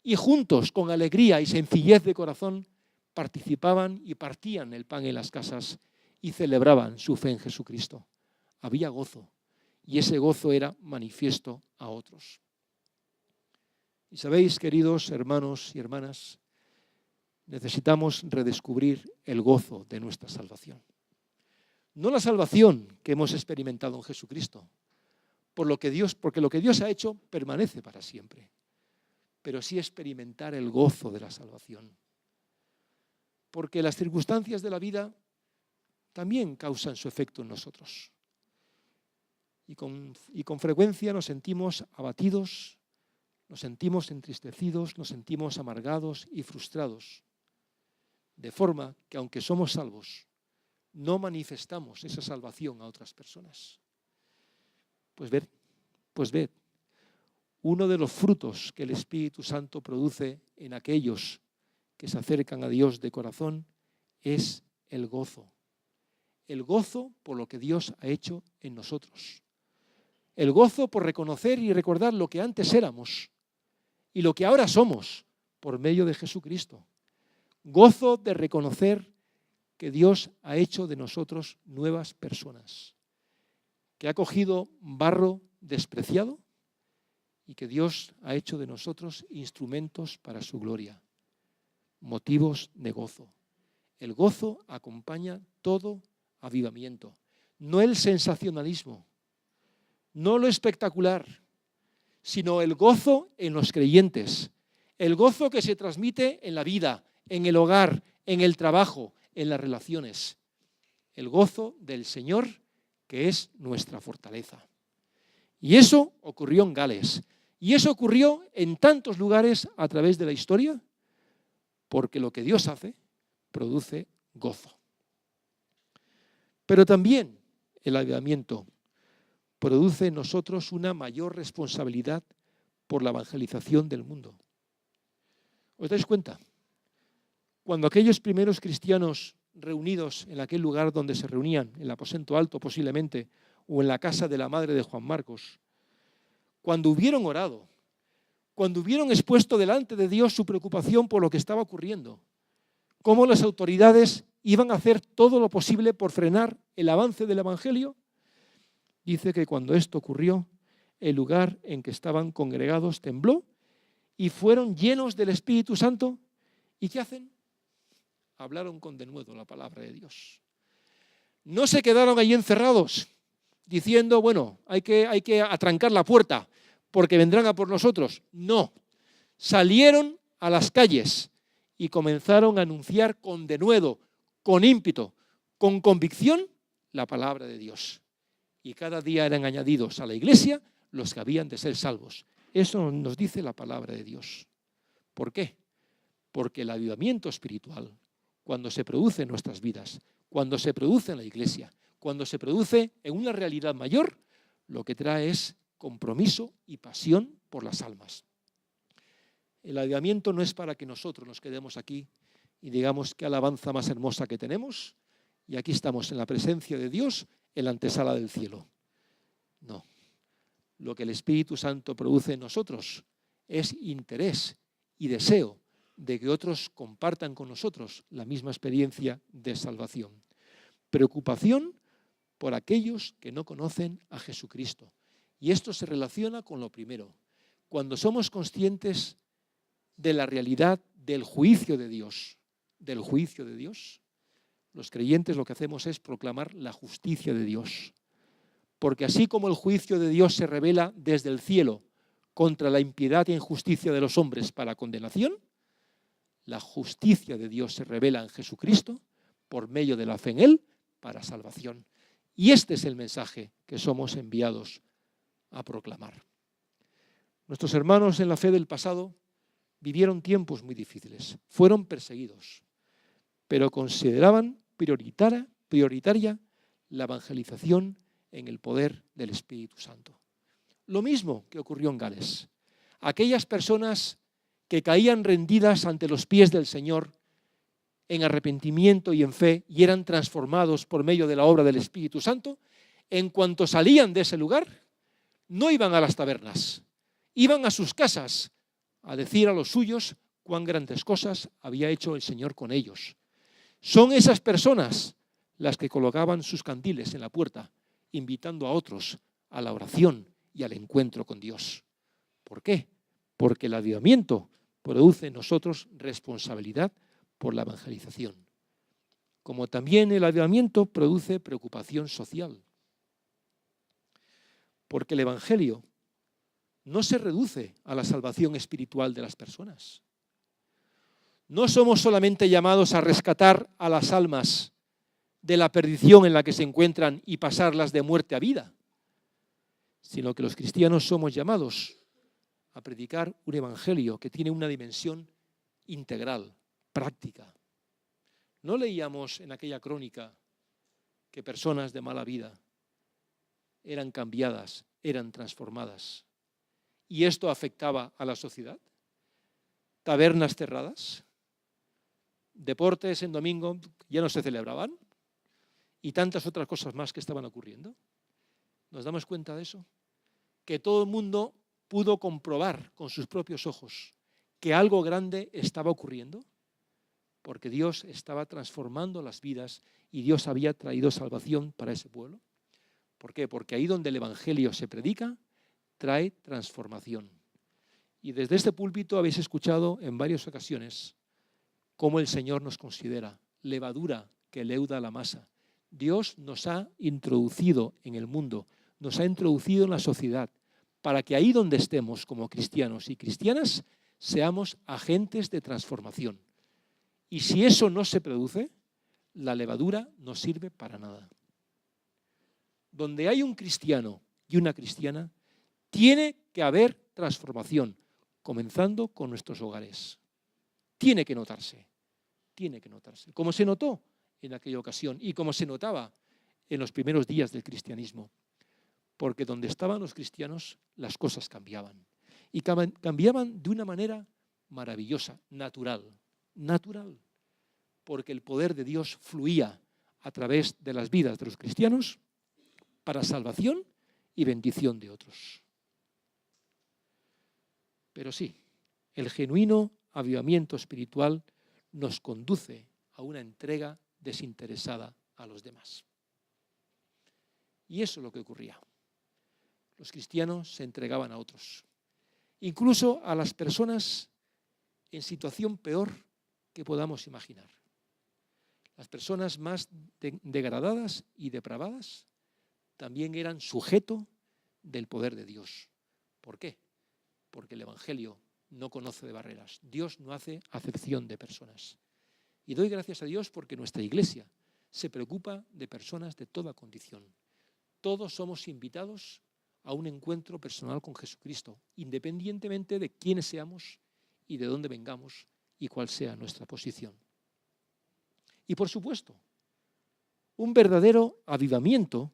y juntos, con alegría y sencillez de corazón, participaban y partían el pan en las casas y celebraban su fe en Jesucristo. Había gozo y ese gozo era manifiesto a otros. Y sabéis, queridos hermanos y hermanas, necesitamos redescubrir el gozo de nuestra salvación. No la salvación que hemos experimentado en Jesucristo, porque lo que Dios ha hecho permanece para siempre, pero sí experimentar el gozo de la salvación. Porque las circunstancias de la vida también causan su efecto en nosotros. Y con frecuencia nos sentimos abatidos, nos sentimos entristecidos, nos sentimos amargados y frustrados. De forma que aunque somos salvos, no manifestamos esa salvación a otras personas. Pues ved, uno de los frutos que el Espíritu Santo produce en aquellos que se acercan a Dios de corazón es el gozo. El gozo por lo que Dios ha hecho en nosotros. El gozo por reconocer y recordar lo que antes éramos y lo que ahora somos por medio de Jesucristo. Gozo de reconocer que Dios ha hecho de nosotros nuevas personas, que ha cogido barro despreciado y que Dios ha hecho de nosotros instrumentos para su gloria, motivos de gozo. El gozo acompaña todo avivamiento, no el sensacionalismo, no lo espectacular, sino el gozo en los creyentes, el gozo que se transmite en la vida, en el hogar, en el trabajo, en las relaciones. El gozo del Señor, que es nuestra fortaleza. Y eso ocurrió en Gales. Y eso ocurrió en tantos lugares a través de la historia, porque lo que Dios hace produce gozo. Pero también el avivamiento produce en nosotros una mayor responsabilidad por la evangelización del mundo. ¿Os dais cuenta? Cuando aquellos primeros cristianos reunidos en aquel lugar donde se reunían, en el aposento alto posiblemente, o en la casa de la madre de Juan Marcos, cuando hubieron orado, cuando hubieron expuesto delante de Dios su preocupación por lo que estaba ocurriendo, cómo las autoridades iban a hacer todo lo posible por frenar el avance del Evangelio, dice que cuando esto ocurrió, el lugar en que estaban congregados tembló y fueron llenos del Espíritu Santo. ¿Y qué hacen? Hablaron con denuedo la palabra de Dios. No se quedaron allí encerrados diciendo, bueno, hay que atrancar la puerta porque vendrán a por nosotros. No, salieron a las calles y comenzaron a anunciar con denuedo, con ímpetu, con convicción la palabra de Dios. Y cada día eran añadidos a la iglesia los que habían de ser salvos. Eso nos dice la palabra de Dios. ¿Por qué? Porque el avivamiento espiritual, cuando se produce en nuestras vidas, cuando se produce en la iglesia, cuando se produce en una realidad mayor, lo que trae es compromiso y pasión por las almas. El avivamiento no es para que nosotros nos quedemos aquí y digamos qué alabanza más hermosa que tenemos y aquí estamos en la presencia de Dios en la antesala del cielo. No. Lo que el Espíritu Santo produce en nosotros es interés y deseo de que otros compartan con nosotros la misma experiencia de salvación. Preocupación por aquellos que no conocen a Jesucristo. Y esto se relaciona con lo primero. Cuando somos conscientes de la realidad del juicio de Dios, los creyentes lo que hacemos es proclamar la justicia de Dios. Porque así como el juicio de Dios se revela desde el cielo contra la impiedad e injusticia de los hombres para condenación, la justicia de Dios se revela en Jesucristo por medio de la fe en Él para salvación. Y este es el mensaje que somos enviados a proclamar. Nuestros hermanos en la fe del pasado vivieron tiempos muy difíciles, fueron perseguidos, pero consideraban prioritaria la evangelización en el poder del Espíritu Santo. Lo mismo que ocurrió en Gales. Aquellas personas que caían rendidas ante los pies del Señor en arrepentimiento y en fe y eran transformados por medio de la obra del Espíritu Santo, en cuanto salían de ese lugar, no iban a las tabernas, iban a sus casas a decir a los suyos cuán grandes cosas había hecho el Señor con ellos. Son esas personas las que colocaban sus candiles en la puerta, invitando a otros a la oración y al encuentro con Dios. ¿Por qué? Porque el avivamiento produce en nosotros responsabilidad por la evangelización. Como también el avivamiento produce preocupación social. Porque el evangelio no se reduce a la salvación espiritual de las personas. No somos solamente llamados a rescatar a las almas de la perdición en la que se encuentran y pasarlas de muerte a vida, sino que los cristianos somos llamados a predicar un evangelio que tiene una dimensión integral, práctica. ¿No leíamos en aquella crónica que personas de mala vida eran cambiadas, eran transformadas? ¿Y esto afectaba a la sociedad? Tabernas cerradas, deportes en domingo ya no se celebraban y tantas otras cosas más que estaban ocurriendo. ¿Nos damos cuenta de eso? Que todo el mundo pudo comprobar con sus propios ojos que algo grande estaba ocurriendo, porque Dios estaba transformando las vidas y Dios había traído salvación para ese pueblo. ¿Por qué? Porque ahí donde el evangelio se predica, trae transformación. Y desde este púlpito habéis escuchado en varias ocasiones cómo el Señor nos considera levadura que leuda la masa. Dios nos ha introducido en el mundo, nos ha introducido en la sociedad, para que ahí donde estemos como cristianos y cristianas, seamos agentes de transformación. Y si eso no se produce, la levadura no sirve para nada. Donde hay un cristiano y una cristiana, tiene que haber transformación, comenzando con nuestros hogares. Tiene que notarse, como se notó en aquella ocasión y como se notaba en los primeros días del cristianismo. Porque donde estaban los cristianos, las cosas cambiaban. Y cambiaban de una manera maravillosa, natural. Porque el poder de Dios fluía a través de las vidas de los cristianos para salvación y bendición de otros. Pero sí, el genuino avivamiento espiritual nos conduce a una entrega desinteresada a los demás. Y eso es lo que ocurría. los cristianos se entregaban a otros, incluso a las personas en situación peor que podamos imaginar. Las personas más degradadas y depravadas también eran sujeto del poder de Dios. ¿Por qué? Porque el Evangelio no conoce de barreras. Dios no hace acepción de personas. Y doy gracias a Dios porque nuestra Iglesia se preocupa de personas de toda condición. Todos somos invitados a un encuentro personal con Jesucristo, independientemente de quiénes seamos y de dónde vengamos y cuál sea nuestra posición. Y por supuesto, un verdadero avivamiento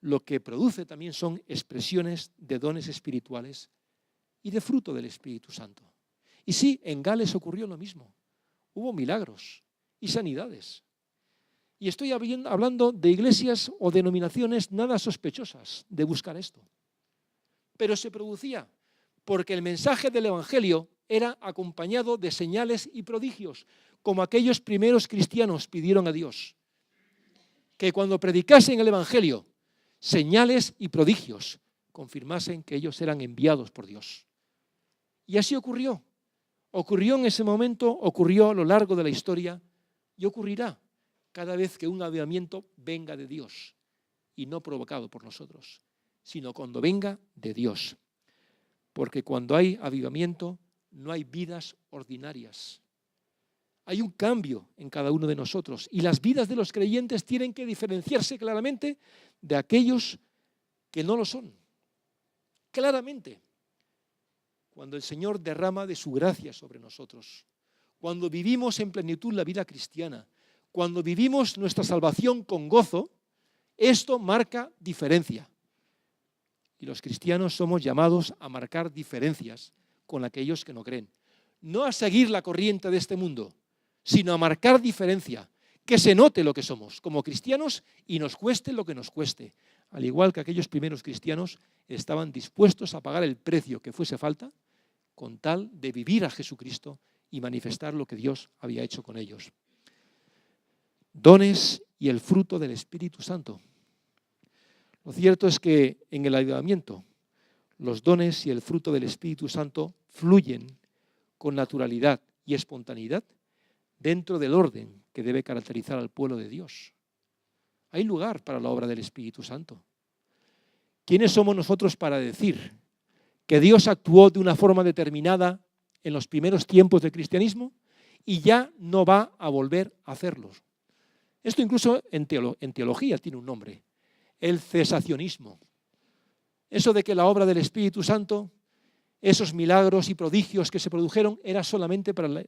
lo que produce también son expresiones de dones espirituales y de fruto del Espíritu Santo. Y sí, en Gales ocurrió lo mismo. Hubo milagros y sanidades. Y estoy hablando de iglesias o denominaciones nada sospechosas de buscar esto. Pero se producía porque el mensaje del Evangelio era acompañado de señales y prodigios, como aquellos primeros cristianos pidieron a Dios. Que cuando predicasen el Evangelio, señales y prodigios confirmasen que ellos eran enviados por Dios. Y así ocurrió. Ocurrió en ese momento, ocurrió a lo largo de la historia y ocurrirá cada vez que un avivamiento venga de Dios y no provocado por nosotros, sino cuando venga de Dios. Porque cuando hay avivamiento no hay vidas ordinarias. Hay un cambio en cada uno de nosotros y las vidas de los creyentes tienen que diferenciarse claramente de aquellos que no lo son. Claramente. Cuando el Señor derrama de su gracia sobre nosotros, cuando vivimos en plenitud la vida cristiana, cuando vivimos nuestra salvación con gozo, esto marca diferencia. Y los cristianos somos llamados a marcar diferencias con aquellos que no creen. No a seguir la corriente de este mundo, sino a marcar diferencia, que se note lo que somos como cristianos y nos cueste lo que nos cueste. Al igual que aquellos primeros cristianos estaban dispuestos a pagar el precio que fuese falta con tal de vivir a Jesucristo y manifestar lo que Dios había hecho con ellos. Dones y el fruto del Espíritu Santo. Lo cierto es que en el avivamiento los dones y el fruto del Espíritu Santo fluyen con naturalidad y espontaneidad dentro del orden que debe caracterizar al pueblo de Dios. Hay lugar para la obra del Espíritu Santo. ¿Quiénes somos nosotros para decir que Dios actuó de una forma determinada en los primeros tiempos del cristianismo y ya no va a volver a hacerlo? Esto incluso en teología tiene un nombre, el cesacionismo. Eso de que la obra del Espíritu Santo, esos milagros y prodigios que se produjeron, era solamente para la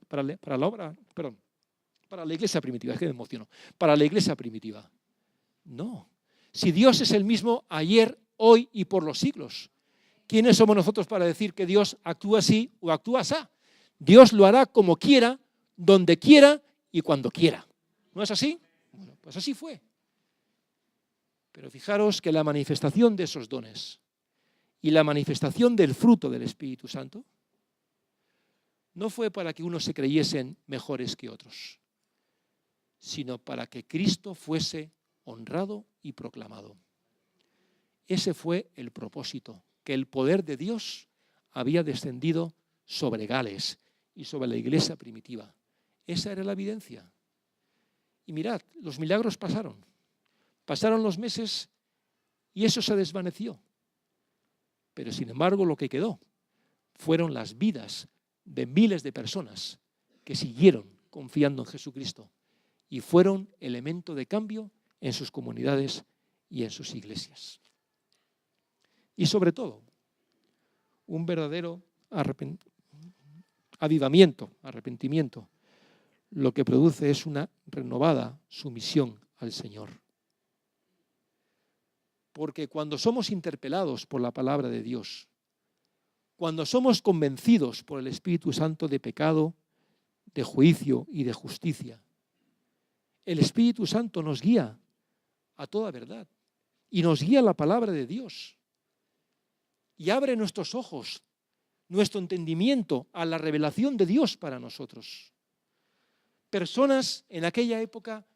iglesia primitiva, es que me emociono, para la iglesia primitiva. No, si Dios es el mismo ayer, hoy y por los siglos, ¿quiénes somos nosotros para decir que Dios actúa así o actúa así? Dios lo hará como quiera, donde quiera y cuando quiera. ¿No es así? Bueno, pues así fue. Pero fijaros que la manifestación de esos dones y la manifestación del fruto del Espíritu Santo no fue para que unos se creyesen mejores que otros, sino para que Cristo fuese honrado y proclamado. Ese fue el propósito, que el poder de Dios había descendido sobre Gales y sobre la iglesia primitiva. Esa era la evidencia. Y mirad, los milagros pasaron. Pasaron los meses y eso se desvaneció. Pero sin embargo lo que quedó fueron las vidas de miles de personas que siguieron confiando en Jesucristo y fueron elemento de cambio en sus comunidades y en sus iglesias. Y sobre todo, un verdadero arrepentimiento, lo que produce es una renovada sumisión al Señor. Porque cuando somos interpelados por la palabra de Dios, cuando somos convencidos por el Espíritu Santo de pecado, de juicio y de justicia, el Espíritu Santo nos guía a toda verdad y nos guía la palabra de Dios y abre nuestros ojos, nuestro entendimiento a la revelación de Dios para nosotros. Personas en aquella época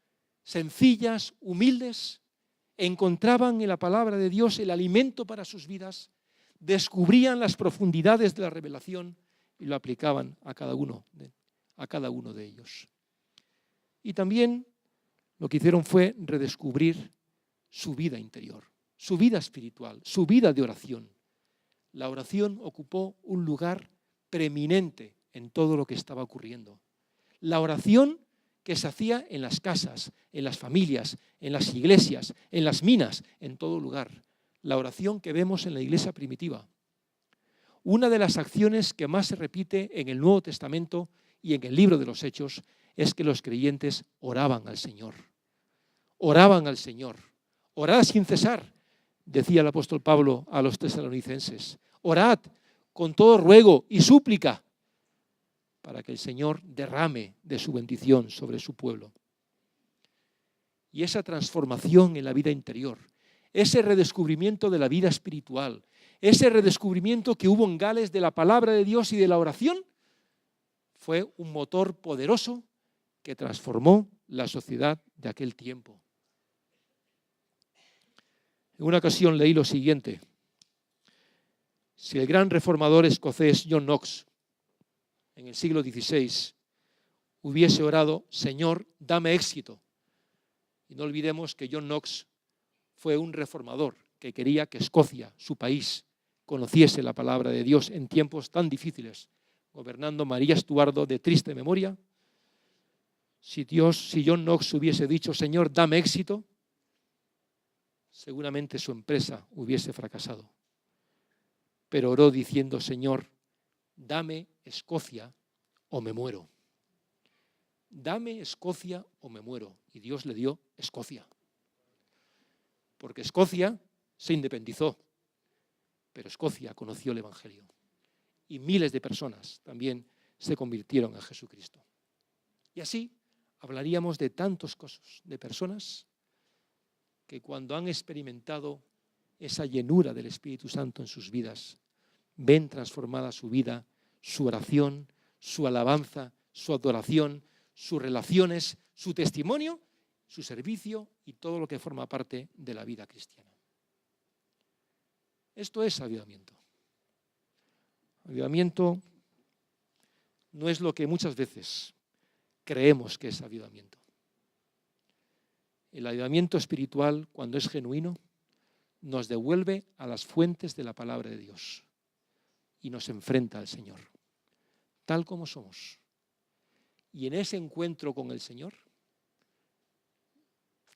sencillas, humildes, encontraban en la palabra de Dios el alimento para sus vidas, descubrían las profundidades de la revelación y lo aplicaban a cada uno de ellos. Y también lo que hicieron fue redescubrir su vida interior, su vida espiritual, su vida de oración. La oración ocupó un lugar preeminente en todo lo que estaba ocurriendo. La oración que se hacía en las casas, en las familias, en las iglesias, en las minas, en todo lugar. La oración que vemos en la iglesia primitiva. Una de las acciones que más se repite en el Nuevo Testamento y en el libro de los Hechos es que los creyentes oraban al Señor. Oraban al Señor. Orad sin cesar, decía el apóstol Pablo a los tesalonicenses. Orad con todo ruego y súplica para que el Señor derrame de su bendición sobre su pueblo. Y esa transformación en la vida interior, ese redescubrimiento de la vida espiritual, ese redescubrimiento que hubo en Gales de la palabra de Dios y de la oración, fue un motor poderoso que transformó la sociedad de aquel tiempo. En una ocasión leí lo siguiente: si el gran reformador escocés John Knox en el siglo XVI hubiese orado, Señor, dame éxito. Y no olvidemos que John Knox fue un reformador que quería que Escocia, su país, conociese la palabra de Dios en tiempos tan difíciles, gobernando María Estuardo de triste memoria. Si John Knox hubiese dicho, Señor, dame éxito, seguramente su empresa hubiese fracasado. Pero oró diciendo, Señor, dame Escocia o me muero. Dame Escocia o me muero. Y Dios le dio Escocia. Porque Escocia se independizó, pero Escocia conoció el Evangelio. Y miles de personas también se convirtieron en Jesucristo. Y así hablaríamos de tantos casos, de personas que cuando han experimentado esa llenura del Espíritu Santo en sus vidas, ven transformada su vida, su oración, su alabanza, su adoración, sus relaciones, su testimonio, su servicio y todo lo que forma parte de la vida cristiana. Esto es avivamiento. Avivamiento no es lo que muchas veces creemos que es avivamiento. El avivamiento espiritual, cuando es genuino, nos devuelve a las fuentes de la palabra de Dios y nos enfrenta al Señor, tal como somos. Y en ese encuentro con el Señor,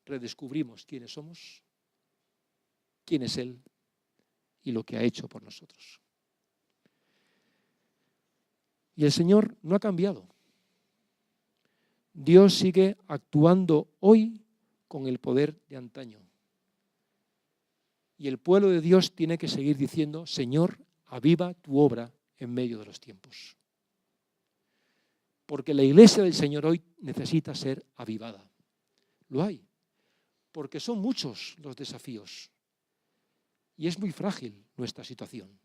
redescubrimos quiénes somos, quién es Él y lo que ha hecho por nosotros. Y el Señor no ha cambiado. Dios sigue actuando hoy con el poder de antaño. Y el pueblo de Dios tiene que seguir diciendo, Señor, aviva tu obra en medio de los tiempos. Porque la iglesia del Señor hoy necesita ser avivada. Lo hay. Porque son muchos los desafíos. Y es muy frágil nuestra situación.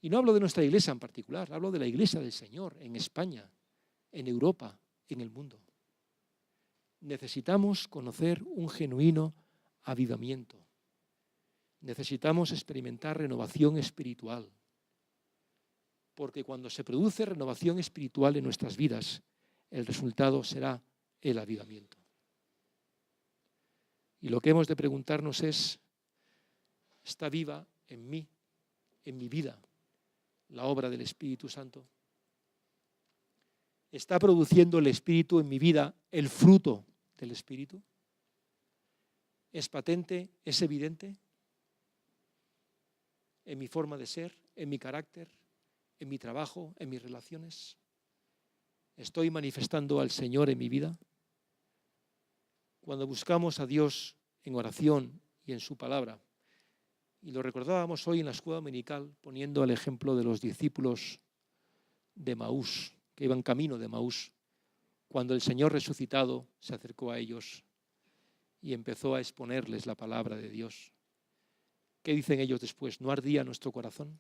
Y no hablo de nuestra iglesia en particular, hablo de la iglesia del Señor en España, en Europa, en el mundo. Necesitamos conocer un genuino avivamiento. Necesitamos experimentar renovación espiritual. Porque cuando se produce renovación espiritual en nuestras vidas, el resultado será el avivamiento. Y lo que hemos de preguntarnos es, ¿está viva en mí, en mi vida, la obra del Espíritu Santo? ¿Está produciendo el Espíritu en mi vida el fruto del Espíritu? ¿Es patente? ¿Es evidente? ¿En mi forma de ser? ¿En mi carácter? ¿En mi trabajo? ¿En mis relaciones? ¿Estoy manifestando al Señor en mi vida? Cuando buscamos a Dios en oración y en su palabra, y lo recordábamos hoy en la escuela dominical, poniendo el ejemplo de los discípulos de Maús, que iban camino de Maús, cuando el Señor resucitado se acercó a ellos y empezó a exponerles la palabra de Dios. ¿Qué dicen ellos después? ¿No ardía nuestro corazón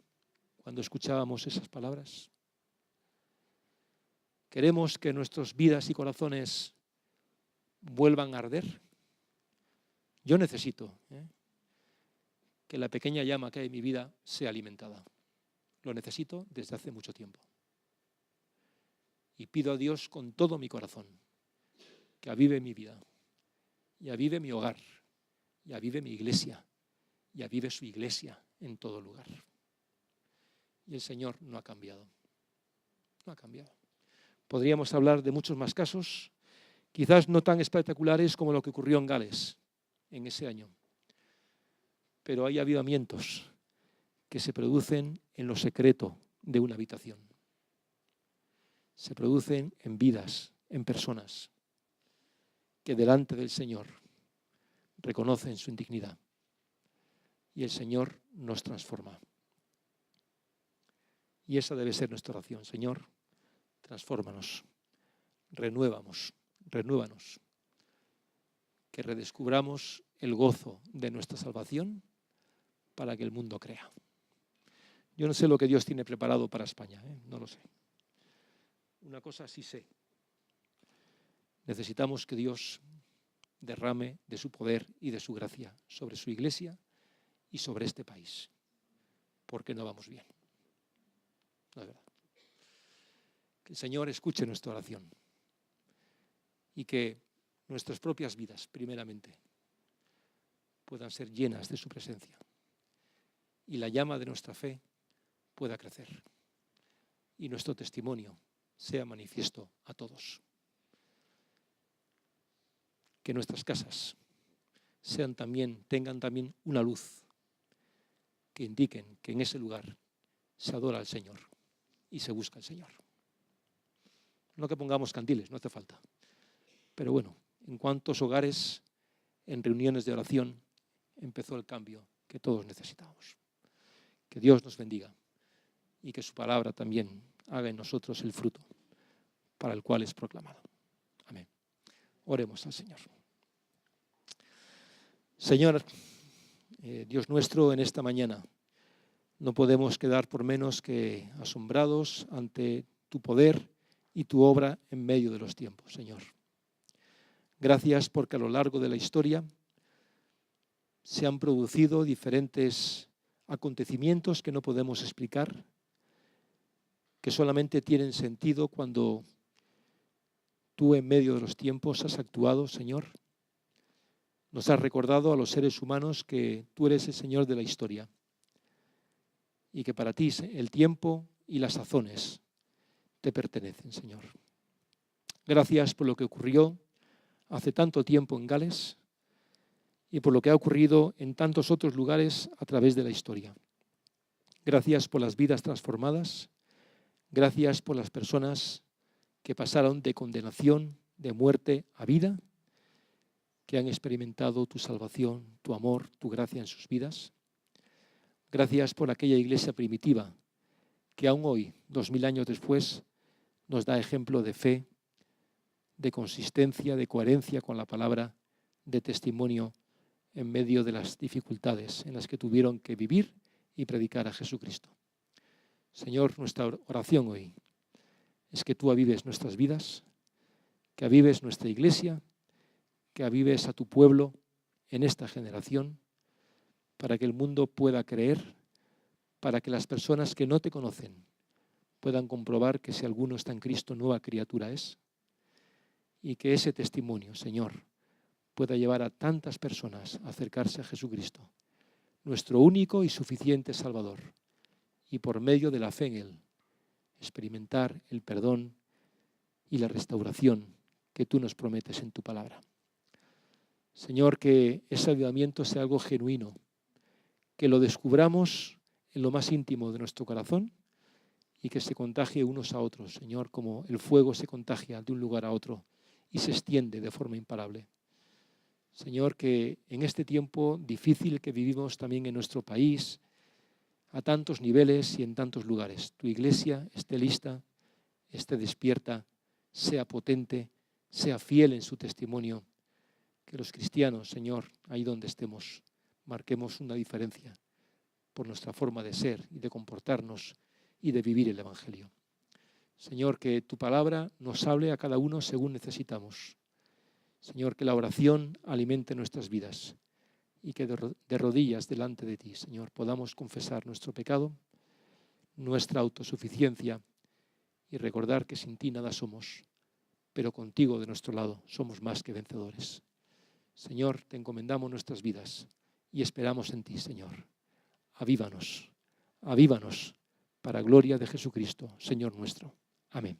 cuando escuchábamos esas palabras? ¿Queremos que nuestras vidas y corazones vuelvan a arder? Yo necesito que la pequeña llama que hay en mi vida sea alimentada. Lo necesito desde hace mucho tiempo. Y pido a Dios con todo mi corazón que avive mi vida, y avive mi hogar, y avive mi iglesia, y avive su iglesia en todo lugar. Y el Señor no ha cambiado. No ha cambiado. Podríamos hablar de muchos más casos, quizás no tan espectaculares como lo que ocurrió en Gales en ese año. Pero hay avivamientos que se producen en lo secreto de una habitación. Se producen en vidas, en personas que delante del Señor reconocen su indignidad. Y el Señor nos transforma. Y esa debe ser nuestra oración. Señor, transfórmanos, renuévanos, que redescubramos el gozo de nuestra salvación para que el mundo crea. Yo no sé lo que Dios tiene preparado para España, no lo sé. Una cosa sí sé. Necesitamos que Dios derrame de su poder y de su gracia sobre su iglesia y sobre este país, porque no vamos bien. No es verdad. Que el Señor escuche nuestra oración y que nuestras propias vidas, primeramente, puedan ser llenas de su presencia y la llama de nuestra fe pueda crecer y nuestro testimonio sea manifiesto a todos. Que nuestras casas tengan también una luz que indiquen que en ese lugar se adora al Señor y se busca al Señor. No que pongamos candiles, no hace falta. Pero bueno, en cuántos hogares, en reuniones de oración, empezó el cambio que todos necesitamos. Que Dios nos bendiga y que su palabra también haga en nosotros el fruto para el cual es proclamado. Amén. Oremos al Señor. Señor, Dios nuestro, en esta mañana no podemos quedar por menos que asombrados ante tu poder y tu obra en medio de los tiempos, Señor. Gracias porque a lo largo de la historia se han producido diferentes acontecimientos que no podemos explicar, que solamente tienen sentido cuando tú en medio de los tiempos has actuado, Señor. Nos has recordado a los seres humanos que tú eres el Señor de la historia y que para ti el tiempo y las sazones te pertenecen, Señor. Gracias por lo que ocurrió hace tanto tiempo en Gales y por lo que ha ocurrido en tantos otros lugares a través de la historia. Gracias por las vidas transformadas. Gracias por las personas que pasaron de condenación, de muerte a vida, que han experimentado tu salvación, tu amor, tu gracia en sus vidas. Gracias por aquella iglesia primitiva que aún hoy, 2000 años después, nos da ejemplo de fe, de consistencia, de coherencia con la palabra, de testimonio en medio de las dificultades en las que tuvieron que vivir y predicar a Jesucristo. Señor, nuestra oración hoy es que tú avives nuestras vidas, que avives nuestra iglesia, que avives a tu pueblo en esta generación, para que el mundo pueda creer, para que las personas que no te conocen puedan comprobar que si alguno está en Cristo, nueva criatura es, y que ese testimonio, Señor, pueda llevar a tantas personas a acercarse a Jesucristo, nuestro único y suficiente Salvador, y por medio de la fe en Él, experimentar el perdón y la restauración que tú nos prometes en tu palabra. Señor, que ese avivamiento sea algo genuino, que lo descubramos en lo más íntimo de nuestro corazón y que se contagie unos a otros, Señor, como el fuego se contagia de un lugar a otro y se extiende de forma imparable. Señor, que en este tiempo difícil que vivimos también en nuestro país, a tantos niveles y en tantos lugares, tu iglesia esté lista, esté despierta, sea potente, sea fiel en su testimonio. Que los cristianos, Señor, ahí donde estemos, marquemos una diferencia por nuestra forma de ser y de comportarnos y de vivir el Evangelio. Señor, que tu palabra nos hable a cada uno según necesitamos. Señor, que la oración alimente nuestras vidas y que de rodillas delante de ti, Señor, podamos confesar nuestro pecado, nuestra autosuficiencia y recordar que sin ti nada somos, pero contigo de nuestro lado somos más que vencedores. Señor, te encomendamos nuestras vidas y esperamos en ti, Señor. Avívanos, avívanos para gloria de Jesucristo, Señor nuestro. Amén.